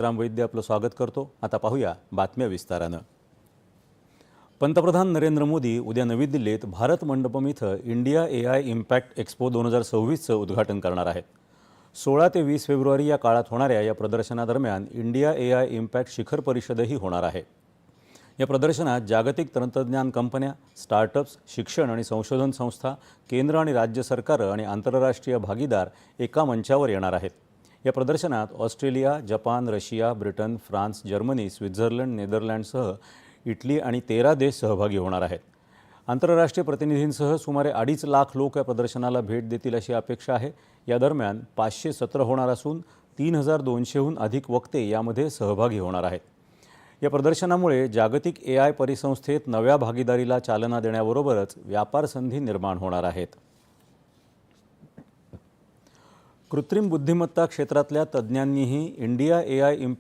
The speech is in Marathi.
राम वैद्य आपलं स्वागत करतो। आता पाहूया बातम्या विस्तारानं। पंतप्रधान नरेंद्र मोदी उद्या नवी दिल्लीत भारत मंडपम इथं इंडिया AI इम्पॅक्ट एक्स्पो 2026चं उद्घाटन करणार आहेत। 16 ते 20 फेब्रुवारी या काळात होणाऱ्या या प्रदर्शनादरम्यान इंडिया AI इम्पॅक्ट शिखर परिषदही होणार आहे। या प्रदर्शनात जागतिक तंत्रज्ञान कंपन्या, स्टार्टअप्स, शिक्षण आणि संशोधन संस्था, केंद्र आणि राज्य सरकारं आणि आंतरराष्ट्रीय भागीदार एका मंचावर येणार आहेत। या प्रदर्शनात Australia, Japan, Russia, Britain, France, Germany, Switzerland, नेदरलँड्ससह इटली आणि 13 देश सहभागी होणार आहेत। आंतरराष्ट्रीय प्रतिनिधींसह सुमारे 2.5 लाख लोक या प्रदर्शनाला भेट देतील अशी अपेक्षा आहे। या दरम्यान 500 सत्र होणार असून 3200हून अधिक वक्ते यामध्ये सहभागी होणार आहेत। या प्रदर्शनामुळे जागतिक AI परिसंस्थेत नव्या भागीदारीला चालना देण्याबरोबरच व्यापार संधी निर्माण होणार आहेत। कृत्रिम बुद्धिमत्ता क्षेत्रातल्या तज्ज्ञांनीही इंडिया AI